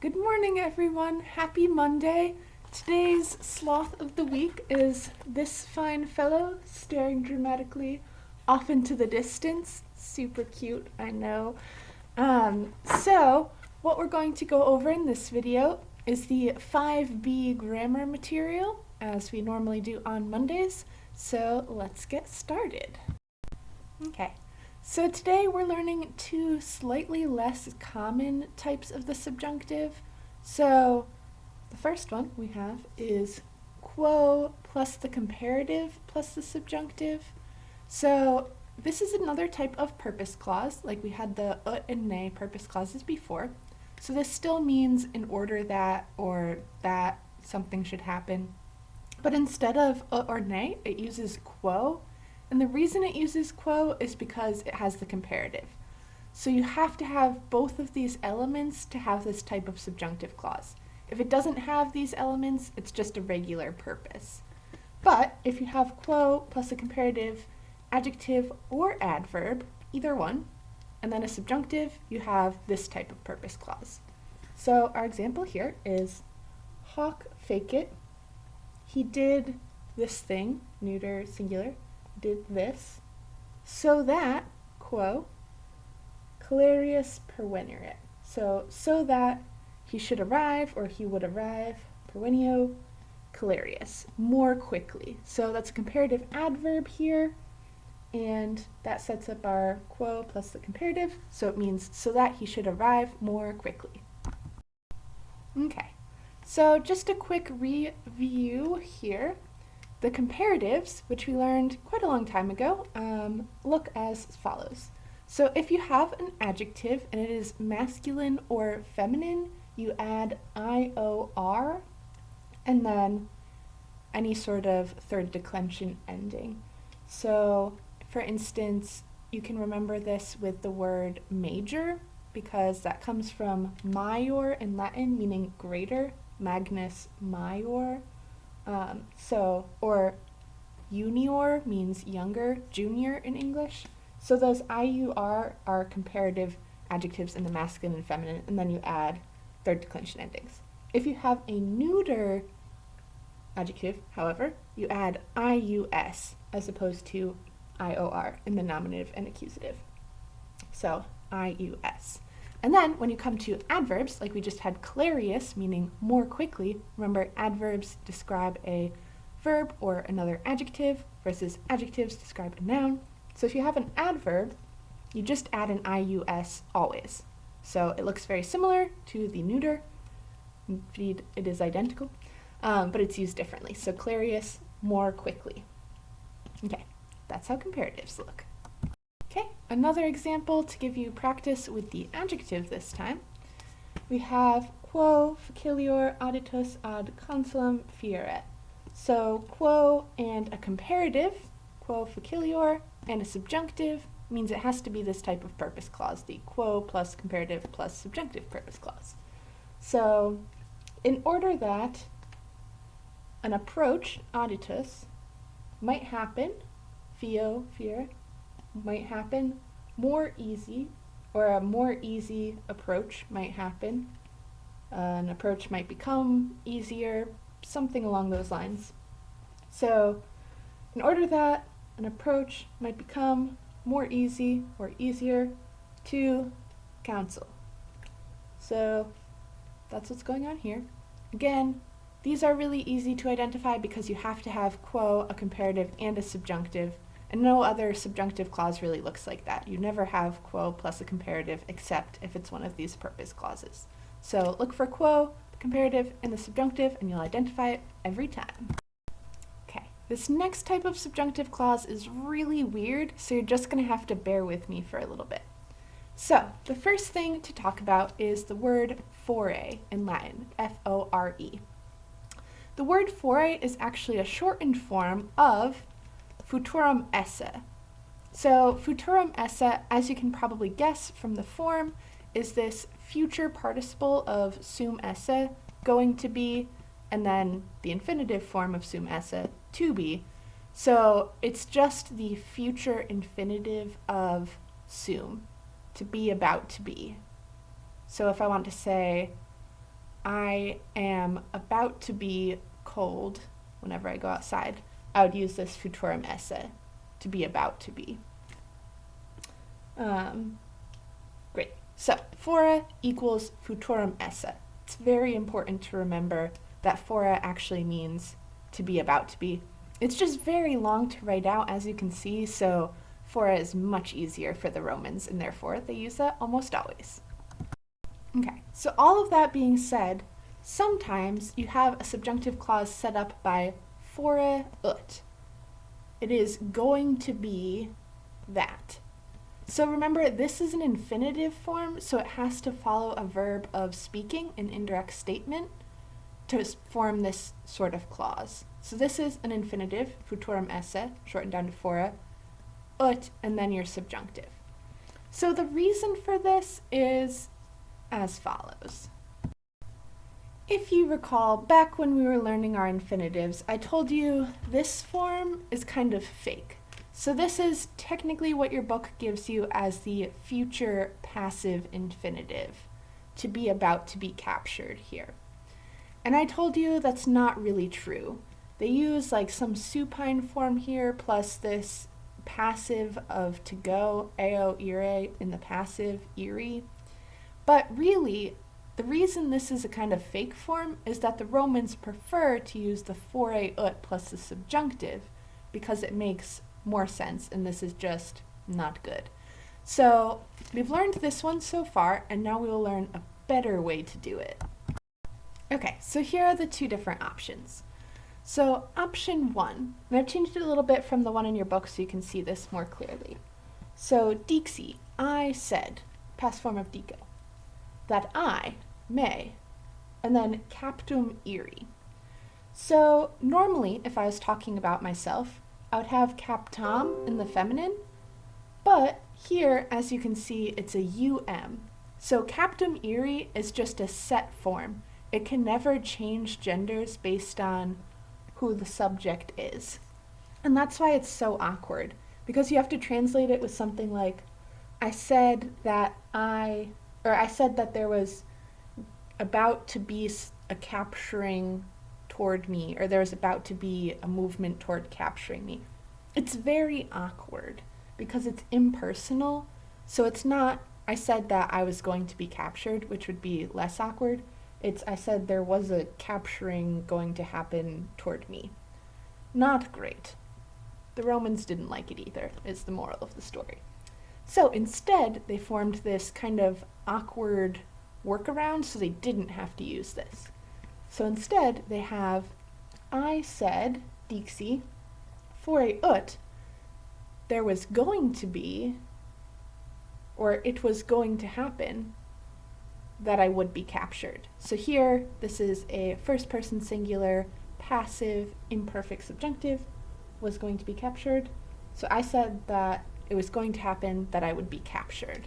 Good morning, everyone. Happy Monday. Today's sloth of the week is this fine fellow staring dramatically off into the distance. Super cute, I know. So, what we're going to go over in this video is the 5B grammar material, as we normally do on Mondays. So, let's get started. Okay. So today we're learning two slightly less common types of the subjunctive. So the first one we have is quo plus the comparative plus the subjunctive. So this is another type of purpose clause, like we had the ut and ne purpose clauses before. So this still means in order that or that something should happen. But instead of ut or ne, it uses quo. And the reason it uses quo is because it has the comparative. So you have to have both of these elements to have this type of subjunctive clause. If it doesn't have these elements, it's just a regular purpose. But if you have quo plus a comparative, adjective, or adverb, either one, and then a subjunctive, you have this type of purpose clause. So our example here is Hawk fake it. He did this thing, neuter, singular, did this, so that, quo, Calerius pervenire. So that he should arrive, or he would arrive, pervenio, Calerius, more quickly. So that's a comparative adverb here, and that sets up our quo plus the comparative, so it means so that he should arrive more quickly. Okay, so just a quick review here. The comparatives, which we learned quite a long time ago, look as follows. So if you have an adjective and it is masculine or feminine, you add IOR and then any sort of third declension ending. So for instance, you can remember this with the word major because that comes from major in Latin, meaning greater, magnus major. Or junior means younger, junior in English. So those IUR are comparative adjectives in the masculine and feminine, and then you add third declension endings. If you have a neuter adjective, however, you add IUS as opposed to IOR in the nominative and accusative. So IUS. And then when you come to adverbs, like we just had Calerius, meaning more quickly, remember adverbs describe a verb or another adjective versus adjectives describe a noun. So if you have an adverb, you just add an IUS always. So it looks very similar to the neuter. Indeed, it is identical, but it's used differently. So Calerius, more quickly. Okay, that's how comparatives look. Okay, another example to give you practice with the adjective this time. We have quo facilior auditus ad consulum fieret. So quo and a comparative, quo facilior, and a subjunctive means it has to be this type of purpose clause, the quo plus comparative plus subjunctive purpose clause. So in order that an approach, auditus, might happen, fio, fiere, might happen, more easy, or a more easy approach might happen. An approach might become easier, something along those lines. So, in order that an approach might become more easy or easier to counsel. So, that's what's going on here. Again, these are really easy to identify because you have to have quo, a comparative, and a subjunctive. And no other subjunctive clause really looks like that. You never have quo plus a comparative except if it's one of these purpose clauses. So look for quo, the comparative, and the subjunctive, and you'll identify it every time. Okay, this next type of subjunctive clause is really weird, so you're just going to have to bear with me for a little bit. So the first thing to talk about is the word fore in Latin, F-O-R-E. The word fore is actually a shortened form of futurum esse. So futurum esse, as you can probably guess from the form, is this future participle of sum esse, going to be, and then the infinitive form of sum esse, to be. So it's just the future infinitive of sum, to be about to be. So if I want to say, I am about to be cold whenever I go outside, I would use this futurum esse, to be about to be. Great. So, fora equals futurum esse. It's very important to remember that fora actually means to be about to be. It's just very long to write out, as you can see, so fora is much easier for the Romans, and therefore they use that almost always. Okay, so all of that being said, sometimes you have a subjunctive clause set up by fora ut. It is going to be that. So remember, this is an infinitive form, so it has to follow a verb of speaking, an indirect statement, to form this sort of clause. So this is an infinitive, futurum esse, shortened down to fora, ut, and then your subjunctive. So the reason for this is as follows. If you recall, back when we were learning our infinitives, I told you this form is kind of fake. So this is technically what your book gives you as the future passive infinitive, to be about to be captured here. And I told you that's not really true. They use like some supine form here plus this passive of to go, eo ire, in the passive, iri. But really, the reason this is a kind of fake form is that the Romans prefer to use the fore ut plus the subjunctive because it makes more sense, and this is just not good. So we've learned this one so far, and now we will learn a better way to do it. Okay, so here are the two different options. So option 1, and I've changed it a little bit from the one in your book so you can see this more clearly. So dixi, I said, past form of dico, that I may, and then captum iri. So normally, if I was talking about myself, I would have captam in the feminine, but here, as you can see, it's a um. So captum iri is just a set form. It can never change genders based on who the subject is. And that's why it's so awkward, because you have to translate it with something like, I said that there was about to be a capturing toward me, or there was about to be a movement toward capturing me. It's very awkward because it's impersonal, so it's not, I said that I was going to be captured, which would be less awkward. It's, I said there was a capturing going to happen toward me. Not great. The Romans didn't like it either, is the moral of the story. So instead, they formed this kind of awkward workaround so they didn't have to use this. So instead, they have, I said, dixi, fore ut, there was going to be, or it was going to happen, that I would be captured. So here, this is a first person singular, passive, imperfect subjunctive, was going to be captured. So I said that it was going to happen that I would be captured.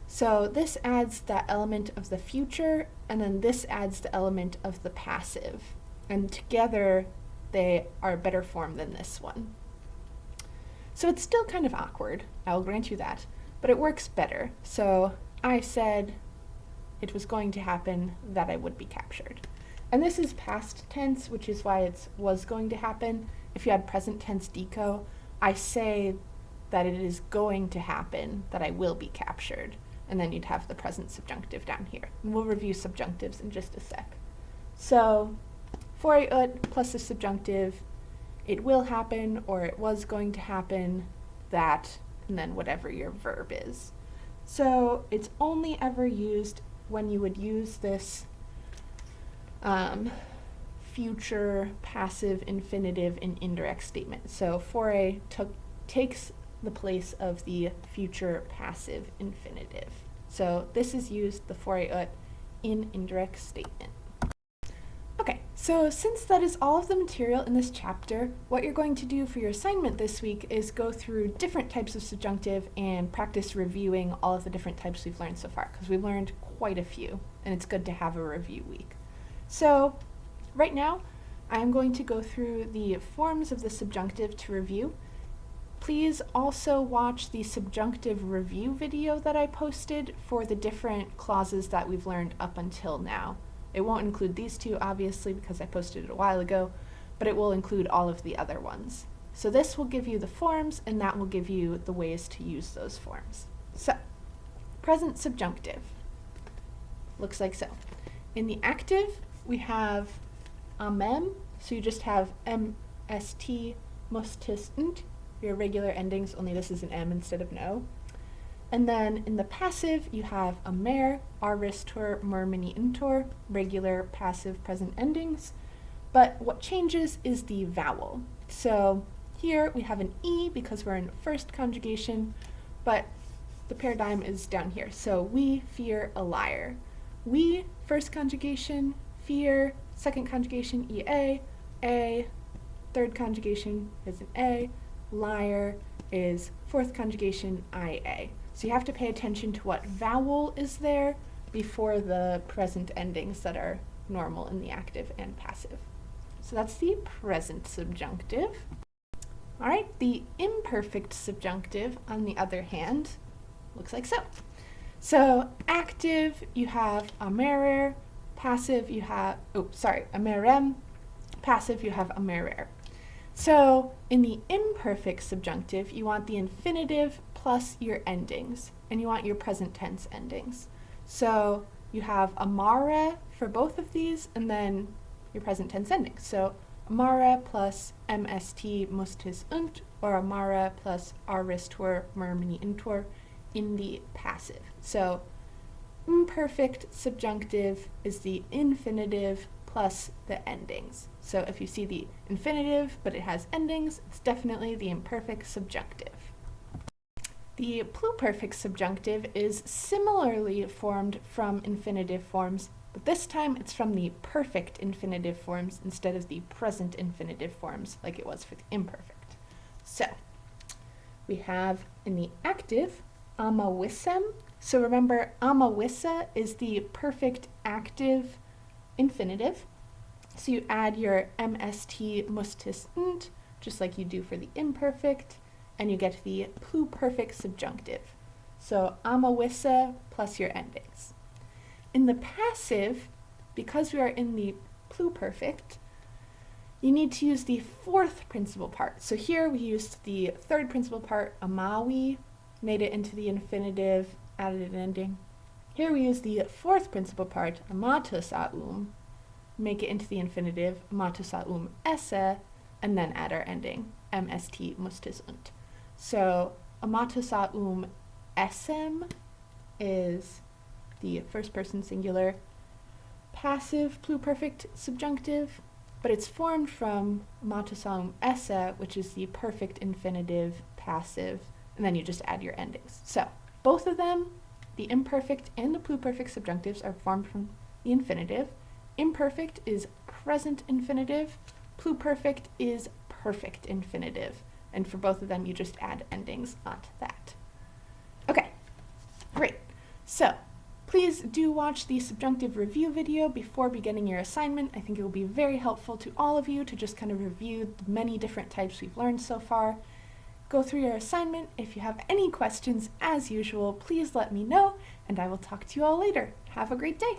So this adds that element of the future, and then this adds the element of the passive. And together, they are a better form than this one. So it's still kind of awkward, I'll grant you that, but it works better. So I said it was going to happen that I would be captured. And this is past tense, which is why it was going to happen. If you had present tense deco, I say that it is going to happen that I will be captured. And then you'd have the present subjunctive down here. And we'll review subjunctives in just a sec. So, fore ut plus the subjunctive, it will happen, or it was going to happen, that, and then whatever your verb is. So, it's only ever used when you would use this future passive infinitive in indirect statement. So, fore takes the place of the future passive infinitive. So this is used, the fore ut, in indirect statement. Okay, so since that is all of the material in this chapter, what you're going to do for your assignment this week is go through different types of subjunctive and practice reviewing all of the different types we've learned so far, because we've learned quite a few, and it's good to have a review week. So right now, I'm going to go through the forms of the subjunctive to review. Please also watch the subjunctive review video that I posted for the different clauses that we've learned up until now. It won't include these two, obviously, because I posted it a while ago, but it will include all of the other ones. So this will give you the forms, and that will give you the ways to use those forms. So, present subjunctive. Looks like so. In the active, we have amem, so you just have mst, mustis, nt, your regular endings, only this is an m instead of no. And then in the passive, you have amer, aristor, murmini intor, regular passive present endings. But what changes is the vowel. So here we have an E because we're in first conjugation, but the paradigm is down here. So we fear a liar. We, first conjugation, fear, second conjugation, ea, a, third conjugation is an a, liar is fourth conjugation, ia. So you have to pay attention to what vowel is there before the present endings that are normal in the active and passive. So that's the present subjunctive. All right, the imperfect subjunctive, on the other hand, looks like so. So active, you have amerer, passive, you have, amerem, passive, you have amerer. So in the imperfect subjunctive, you want the infinitive plus your endings, and you want your present tense endings. So you have amara for both of these, and then your present tense endings. So amara plus mst mustis unt, or amara plus aristor murmini intor in the passive. So imperfect subjunctive is the infinitive plus the endings. So if you see the infinitive but it has endings, it's definitely the imperfect subjunctive. The pluperfect subjunctive is similarly formed from infinitive forms, but this time it's from the perfect infinitive forms instead of the present infinitive forms like it was for the imperfect. So we have in the active amawisem. So remember, amawissa is the perfect active infinitive. So you add your mst mustis nt, just like you do for the imperfect, and you get the pluperfect subjunctive. So amawissa plus your endings. In the passive, because we are in the pluperfect, you need to use the fourth principal part. So here we used the third principal part, amawi, made it into the infinitive, added an ending. Here we use the fourth principal part, amatosaum, make it into the infinitive, amatosaum esse, and then add our ending, mst mustis unt. So amatosaum essem is the first person singular passive pluperfect subjunctive, but it's formed from amatosaum esse, which is the perfect infinitive passive, and then you just add your endings. So both of them, the imperfect and the pluperfect subjunctives, are formed from the infinitive. Imperfect is present infinitive, pluperfect is perfect infinitive, and for both of them you just add endings onto that. Okay, great. So please do watch the subjunctive review video before beginning your assignment. I think it will be very helpful to all of you to just kind of review the many different types we've learned so far. Go through your assignment. If you have any questions, as usual, please let me know, and I will talk to you all later. Have a great day.